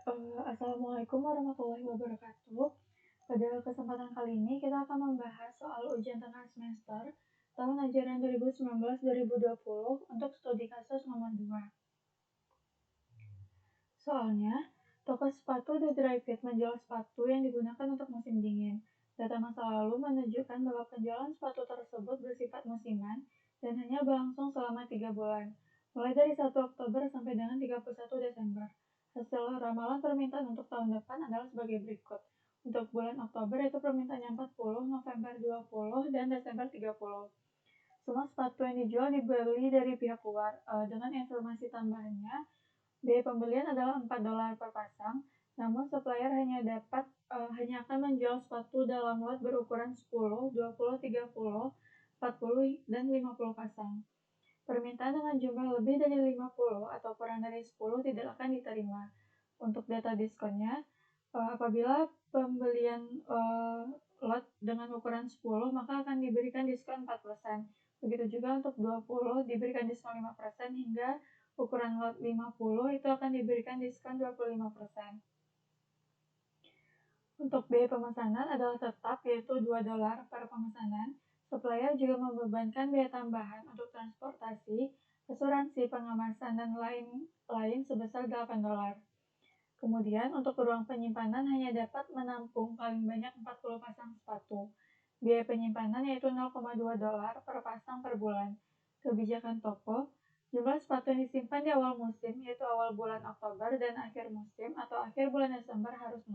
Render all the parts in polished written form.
Assalamualaikum warahmatullahi wabarakatuh. Pada kesempatan kali ini kita akan membahas soal ujian tengah semester tahun ajaran 2019-2020 untuk studi kasus nomor 2. Soalnya, toko sepatu The Dry Fit menjual sepatu yang digunakan untuk musim dingin. Data masa lalu menunjukkan bahwa penjualan sepatu tersebut bersifat musiman dan hanya berlangsung selama 3 bulan, mulai dari 1 Oktober sampai dengan 31 Desember. Hasil ramalan permintaan untuk tahun depan adalah sebagai berikut. Untuk bulan Oktober itu permintaannya 40, November 20, dan Desember 30. Semua sepatu yang dijual dibeli dari pihak luar. Dengan informasi tambahannya, biaya pembelian adalah $4 per pasang, namun supplier hanya akan menjual sepatu dalam lot berukuran 10, 20, 30, 40, dan 50 pasang. Permintaan dengan jumlah lebih dari 50 atau kurang dari 10 tidak akan diterima. Untuk data diskonnya, apabila pembelian lot dengan ukuran 10 maka akan diberikan diskon 4%. Begitu juga untuk 20 diberikan diskon 5% hingga ukuran lot 50 itu akan diberikan diskon 25%. Untuk biaya pemesanan adalah tetap yaitu $2 per pemesanan. Supplier juga membebankan biaya tambahan untuk transportasi, asuransi, pengemasan, dan lain sebesar $8. Kemudian untuk ruang penyimpanan hanya dapat menampung paling banyak 40 pasang sepatu. Biaya penyimpanan yaitu $0,2 per pasang per bulan. Kebijakan toko, jumlah sepatu yang disimpan di awal musim yaitu awal bulan Oktober dan akhir musim atau akhir bulan Desember harus 0.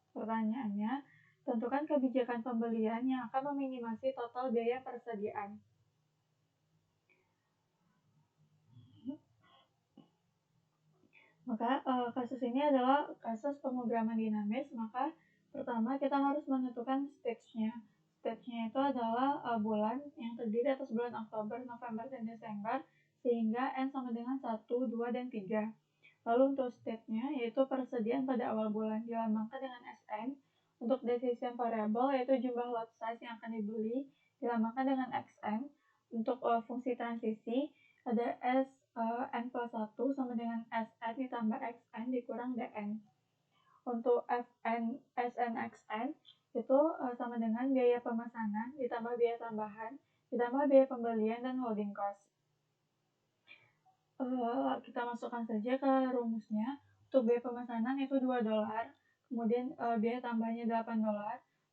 Pertanyaannya, tentukan kebijakan pembelian yang akan meminimasi total biaya persediaan. Maka kasus ini adalah kasus pemrograman dinamis, maka pertama kita harus menentukan stage-nya. Stage-nya itu adalah bulan yang terdiri atas bulan Oktober, November, dan Desember, sehingga N sama dengan 1, 2, dan 3. Lalu untuk stage-nya yaitu persediaan pada awal bulan dilambangkan dengan SN. Untuk decision variable yaitu jumlah lot size yang akan dibeli dilambangkan dengan XN. Untuk fungsi transisi ada N plus 1 sama dengan SN ditambah XN dikurang DN. Untuk SNXN itu sama dengan biaya pemesanan ditambah biaya tambahan ditambah biaya pembelian dan holding cost. Kita masukkan saja ke rumusnya. Untuk biaya pemesanan itu $2, kemudian biaya tambahnya $8.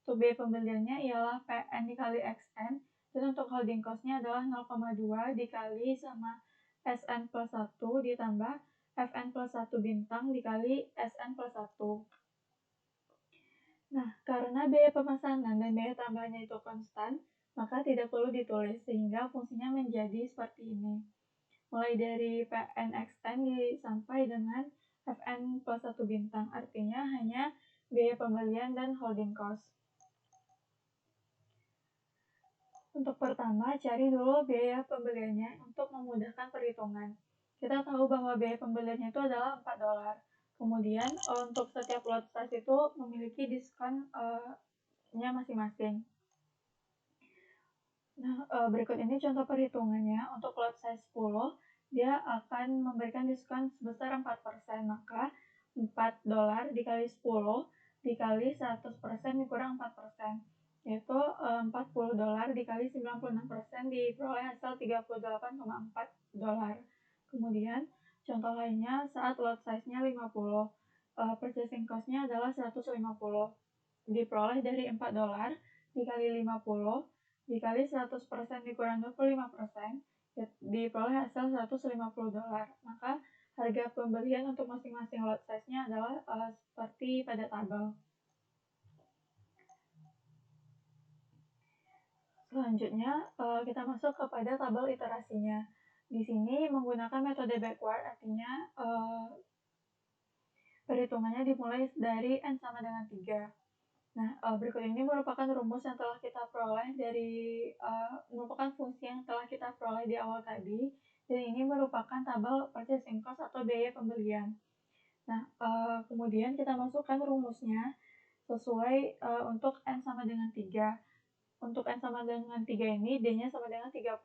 Untuk biaya pembeliannya ialah PN dikali XN, dan untuk holding cost-nya adalah 0,2 dikali sama SN plus 1 ditambah FN plus 1 bintang dikali SN plus 1. Nah, karena biaya pemesanan dan biaya tambahannya itu konstan, maka tidak perlu ditulis, sehingga fungsinya menjadi seperti ini. Mulai dari PNXN sampai dengan FN plus 1 bintang, artinya hanya biaya pembelian dan holding cost. Untuk pertama, cari dulu biaya pembeliannya untuk memudahkan perhitungan. Kita tahu bahwa biaya pembeliannya itu adalah $4. Kemudian untuk setiap lot size itu memiliki diskonnya masing-masing. Nah, berikut ini contoh perhitungannya. Untuk lot size 10, dia akan memberikan diskon sebesar 4%, maka $4 dikali 10 dikali 100% dikurang 4%, yaitu $40 dikali 96% diperoleh hasil $38,4. Kemudian, contoh lainnya saat lot size-nya 50, purchasing cost-nya adalah 150, diperoleh dari $4 dikali 50 dikali 100% dikurang 25%, diperoleh hasil $150. Maka harga pembelian untuk masing-masing lot size-nya adalah seperti pada tabel. Selanjutnya, kita masuk kepada tabel iterasinya. Di sini menggunakan metode backward, artinya perhitungannya dimulai dari N sama dengan 3. Nah, berikut ini merupakan rumus yang telah kita peroleh merupakan fungsi yang telah kita peroleh di awal tadi, dan ini merupakan tabel purchasing cost atau biaya pembelian. Nah, kemudian kita masukkan rumusnya sesuai untuk N sama dengan 3. Untuk N sama dengan 3 ini, D-nya sama dengan 30.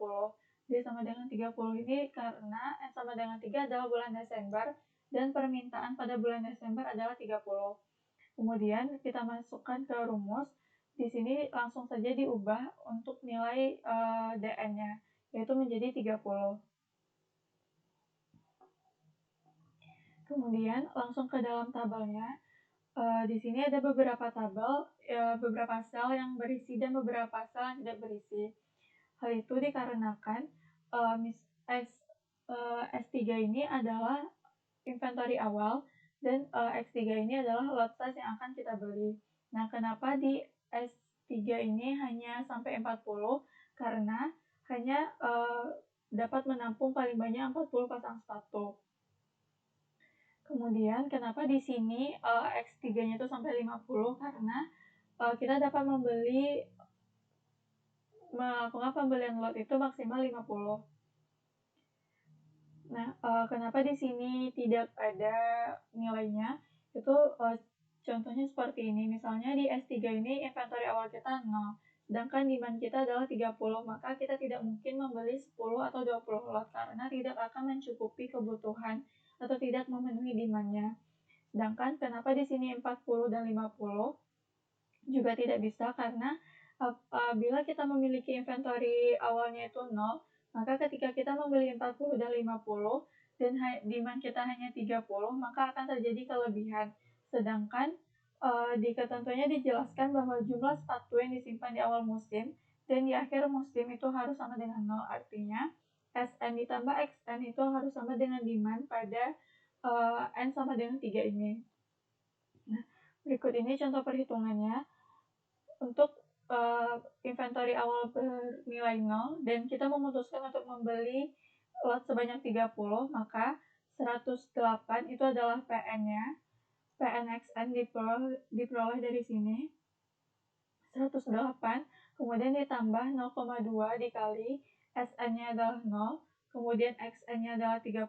D sama dengan 30 ini karena N sama dengan 3 adalah bulan Desember, dan permintaan pada bulan Desember adalah 30. Kemudian kita masukkan ke rumus. Di sini langsung saja diubah untuk nilai DN-nya, yaitu menjadi 30. Kemudian langsung ke dalam tabelnya. Di sini ada beberapa tabel, beberapa sel yang berisi dan beberapa sel yang tidak berisi. Hal itu dikarenakan S3 ini adalah inventory awal dan X3 ini adalah lot size yang akan kita beli. Nah, kenapa di S3 ini hanya sampai 40? Karena hanya dapat menampung paling banyak 40 pasang sepatu. Kemudian kenapa di sini X3-nya itu sampai 50? Karena kita dapat melakukan pembelian lot itu maksimal 50. Nah, kenapa di sini tidak ada nilainya? Itu contohnya seperti ini. Misalnya di S3 ini inventory awal kita 0, sedangkan demand kita adalah 30, maka kita tidak mungkin membeli 10 atau 20 lot karena tidak akan mencukupi kebutuhan atau tidak memenuhi demand-nya. Sedangkan kenapa di sini 40 dan 50 juga tidak bisa karena apabila kita memiliki inventory awalnya itu 0, maka ketika kita membeli 40 dan 50 dan demand kita hanya 30, maka akan terjadi kelebihan. Sedangkan di ketentuannya dijelaskan bahwa jumlah sepatu yang disimpan di awal musim dan di akhir musim itu harus sama dengan 0. Artinya SN ditambah XN itu harus sama dengan demand pada N sama dengan 3 ini. Nah, berikut ini contoh perhitungannya. Untuk inventory awal bernilai 0 dan kita memutuskan untuk membeli lot sebanyak 30, maka 108 itu adalah PN-nya. PNXN diperoleh dari sini 108, kemudian ditambah 0,2 dikali SN-nya adalah 0, kemudian XN-nya adalah 30,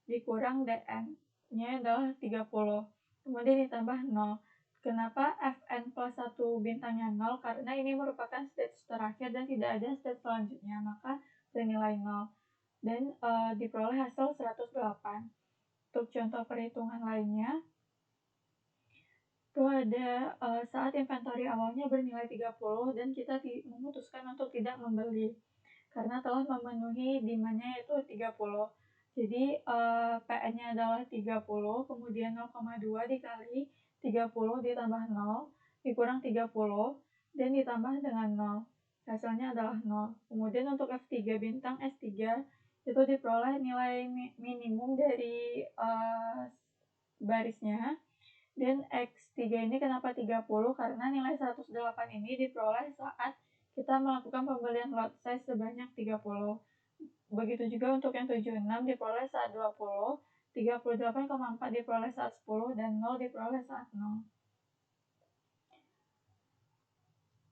dikurang DN-nya adalah 30, kemudian ditambah 0. Kenapa Fn plus 1 bintangnya 0? Karena ini merupakan stage terakhir dan tidak ada stage selanjutnya, maka bernilai 0. Dan diperoleh hasil 108. Untuk contoh perhitungan lainnya, itu ada saat inventory awalnya bernilai 30 dan kita memutuskan untuk tidak membeli karena telah memenuhi demand-nya yaitu 30. Jadi PN-nya adalah 30, kemudian 0,2 dikali 30 ditambah 0, dikurang 30, dan ditambah dengan 0. Hasilnya adalah 0. Kemudian untuk F3 bintang S3 itu diperoleh nilai minimum dari barisnya. Dan X3 ini kenapa 30? Karena nilai 108 ini diperoleh saat kita melakukan pembelian lot size sebanyak 30. Begitu juga untuk yang 76 diperoleh saat 20, 38,4 diperoleh saat 10, dan 0 diperoleh saat 0.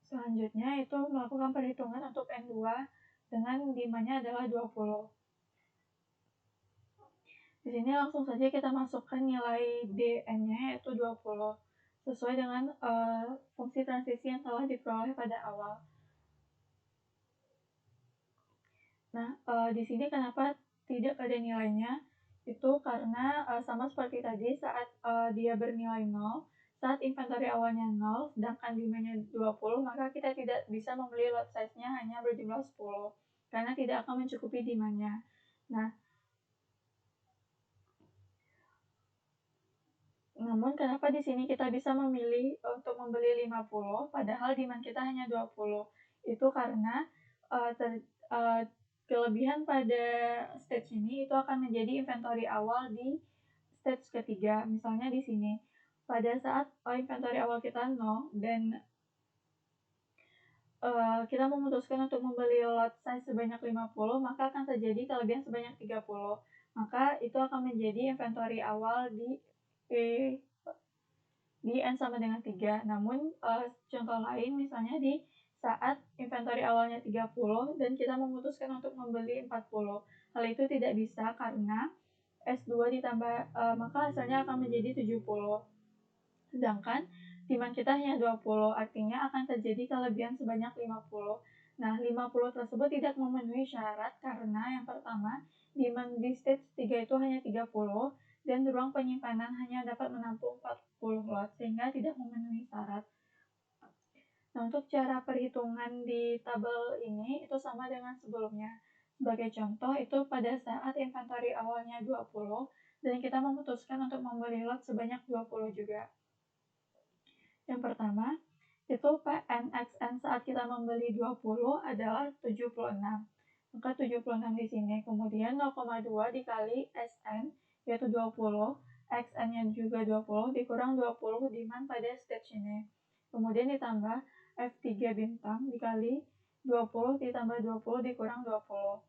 Selanjutnya itu melakukan perhitungan untuk N2 dengan demand-nya adalah 20. Di sini langsung saja kita masukkan nilai DN-nya yaitu 20 sesuai dengan fungsi transisi yang telah diperoleh pada awal. Nah, di sini kenapa tidak ada nilainya? Itu karena sama seperti tadi saat dia bernilai 0, saat inventory awalnya 0, sedangkan demand-nya 20, maka kita tidak bisa membeli lot size-nya hanya berjumlah 10, karena tidak akan mencukupi demand-nya. Nah, namun kenapa di sini kita bisa memilih untuk membeli 50 padahal demand kita hanya 20? Itu karena kelebihan pada stage ini itu akan menjadi inventory awal di stage ketiga. Misalnya di sini pada saat inventory awal kita 0 dan kita memutuskan untuk membeli lot size sebanyak 50, maka akan terjadi kelebihan sebanyak 30. Maka itu akan menjadi inventory awal di N sama dengan 3. Namun contoh lain misalnya di saat inventory awalnya 30 dan kita memutuskan untuk membeli 40. Hal itu tidak bisa karena S2 ditambah maka hasilnya akan menjadi 70. Sedangkan demand kita hanya 20, artinya akan terjadi kelebihan sebanyak 50. Nah, 50 tersebut tidak memenuhi syarat karena yang pertama, demand di stage 3 itu hanya 30, dan ruang penyimpanan hanya dapat menampung 40 lot sehingga tidak memenuhi syarat. Nah, untuk cara perhitungan di tabel ini itu sama dengan sebelumnya. Sebagai contoh, itu pada saat inventory awalnya 20 dan kita memutuskan untuk membeli lot sebanyak 20 juga. Yang pertama, itu PNXN saat kita membeli 20 adalah 76. Maka 76 di sini. Kemudian 0,2 dikali SN, yaitu 20. XN-nya juga 20, dikurang 20 demand pada stage ini. Kemudian ditambah F3 bintang dikali 20 ditambah 20 dikurang 20.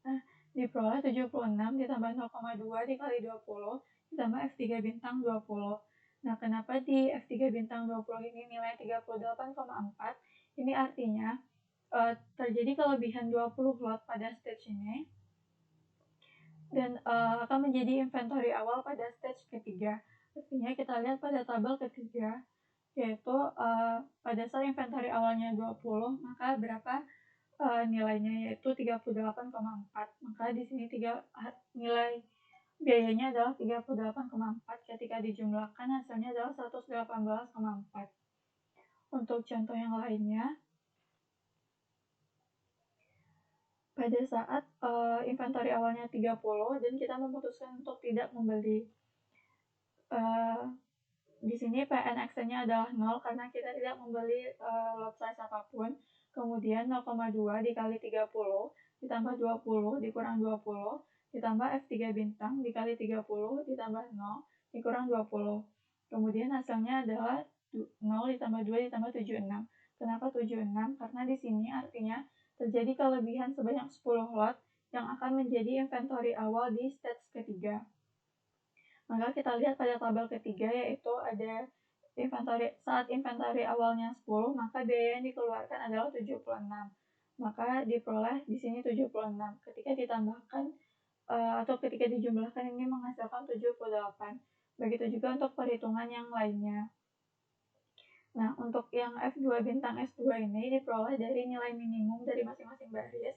Nah, diperoleh 76 ditambah 0,2 dikali 20 ditambah F3 bintang 20. Nah, kenapa di F3 bintang 20 ini nilai 38,4? Ini artinya terjadi kelebihan 20 lot pada stage ini dan akan menjadi inventory awal pada stage ketiga. Artinya kita lihat pada tabel ketiga, yaitu pada saat inventory awalnya 20, maka berapa nilainya, yaitu 38,4. Maka di sini nilai biayanya adalah 38,4. Ketika dijumlahkan hasilnya adalah 118,4. Untuk contoh yang lainnya, pada saat inventory awalnya 30 dan kita memutuskan untuk tidak membeli, di sini PNXN-nya adalah 0 karena kita tidak membeli lot size apapun. Kemudian 0,2 dikali 30 ditambah 20 dikurang 20 ditambah F3 bintang dikali 30 ditambah 0 dikurang 20. Kemudian hasilnya adalah 0 ditambah 2 ditambah 76. Kenapa 76? Karena di sini artinya terjadi kelebihan sebanyak 10 lot yang akan menjadi inventory awal di stage ketiga. Maka kita lihat pada tabel ketiga, yaitu ada saat inventory awalnya 10, maka biaya yang dikeluarkan adalah 76. Maka diperoleh di sini 76. Ketika ditambahkan atau ketika dijumlahkan ini menghasilkan 78. Begitu juga untuk perhitungan yang lainnya. Nah, untuk yang F2 bintang S2 ini diperoleh dari nilai minimum dari masing-masing baris.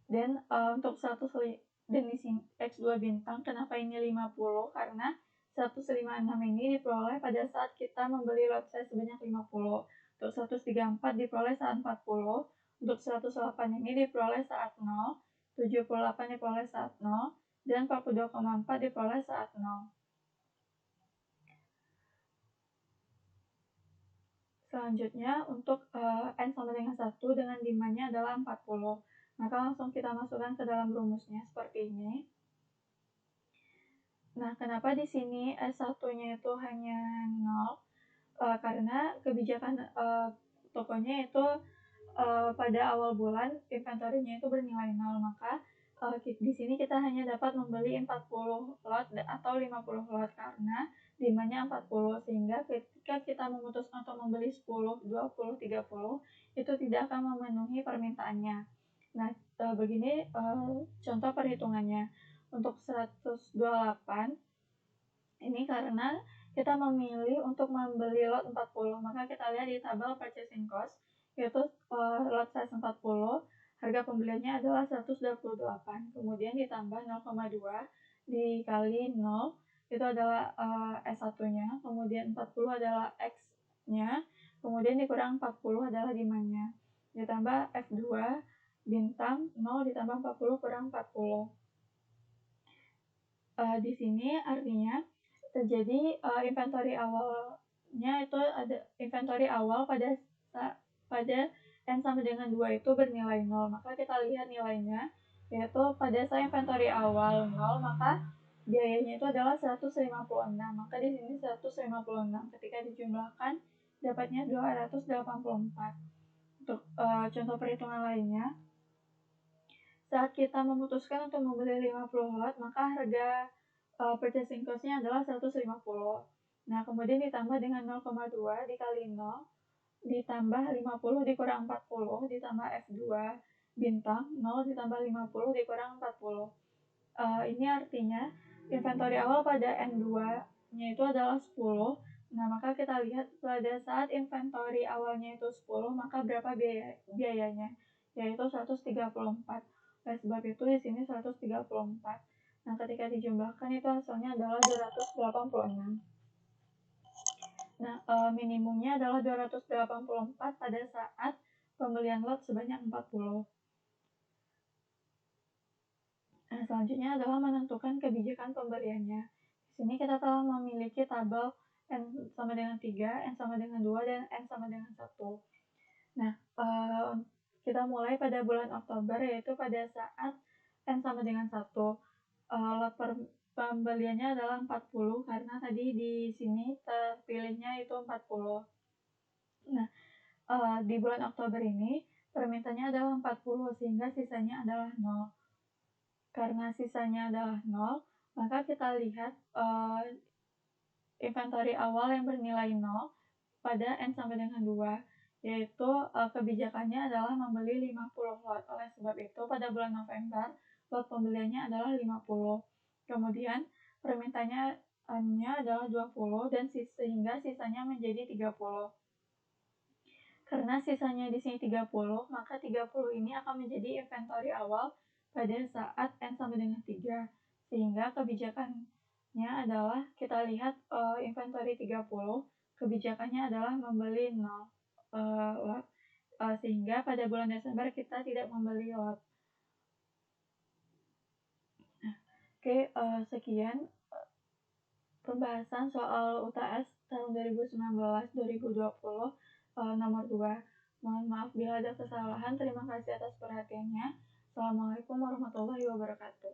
Dan untuk 100 dan di sini X2 bintang, kenapa ini 50? Karena 156 ini diperoleh pada saat kita membeli lot size sebanyak 50. Untuk 134 diperoleh saat 40. Untuk 108 ini diperoleh saat 0. 78 diperoleh saat 0. Dan 42,4 diperoleh saat 0. Selanjutnya, untuk N sama dengan 1 dengan demand-nya adalah 40. Maka langsung kita masukkan ke dalam rumusnya seperti ini. Nah, kenapa di sini S1-nya itu hanya 0? Karena kebijakan tokonya itu pada awal bulan inventory-nya itu bernilai 0. Maka di sini kita hanya dapat membeli 40 lot atau 50 lot karena demand-nya 40. Sehingga ketika kita memutuskan untuk membeli 10, 20, 30, itu tidak akan memenuhi permintaannya. Nah, begini contoh perhitungannya. Untuk 128, ini karena kita memilih untuk membeli lot 40, maka kita lihat di tabel purchasing cost, yaitu lot size 40, harga pembeliannya adalah 128, kemudian ditambah 0,2 dikali 0, itu adalah S1-nya, kemudian 40 adalah X-nya, kemudian dikurang 40 adalah demand-nya, ditambah F2 bintang 0 ditambah 40 kurang 40. Di sini artinya terjadi inventory awalnya itu ada inventory awal pada N sama dengan 2 itu bernilai 0. Maka kita lihat nilainya, yaitu pada saat inventory awal 0, maka biayanya itu adalah 156. Maka di sini 156 ketika dijumlahkan dapatnya 284. Untuk contoh perhitungan lainnya, saat kita memutuskan untuk membeli 50 lot, maka harga purchasing cost-nya adalah 150. Nah, kemudian ditambah dengan 0,2 dikali 0, ditambah 50 dikurang 40, ditambah F2 bintang, 0 ditambah 50 dikurang 40. Ini artinya inventory awal pada N2-nya itu adalah 10. Nah, maka kita lihat pada saat inventory awalnya itu 10, maka berapa biayanya? Yaitu 134. Oleh sebab itu di sini 134. Nah, ketika dijumlahkan itu hasilnya adalah 286. Nah, minimumnya adalah 284 pada saat pembelian lot sebanyak 40. Nah, selanjutnya adalah menentukan kebijakan pembeliannya. Di sini kita telah memiliki tabel N sama dengan 3, N sama dengan 2, dan N sama dengan 1. Nah, kita mulai pada bulan Oktober, yaitu pada saat N sama dengan 1. Lot pembeliannya adalah 40, karena tadi di sini terpilihnya itu 40. Nah, di bulan Oktober ini permintaannya adalah 40, sehingga sisanya adalah 0. Karena sisanya adalah 0, maka kita lihat inventory awal yang bernilai 0 pada N sama dengan 2, yaitu kebijakannya adalah membeli 50 lot. Oleh sebab itu, pada bulan November, lot pembeliannya adalah 50. Kemudian, permintaannya adalah 20, dan sehingga sisanya menjadi 30. Karena sisanya di sini 30, maka 30 ini akan menjadi inventory awal pada saat N sama dengan 3. Sehingga kebijakannya adalah, kita lihat inventory 30, kebijakannya adalah membeli 0 lot. Sehingga pada bulan Desember kita tidak membeli lot. Oke, sekian pembahasan soal UTS tahun 2019-2020 nomor 2. Mohon maaf bila ada kesalahan. Terima kasih atas perhatiannya. Assalamualaikum warahmatullahi wabarakatuh.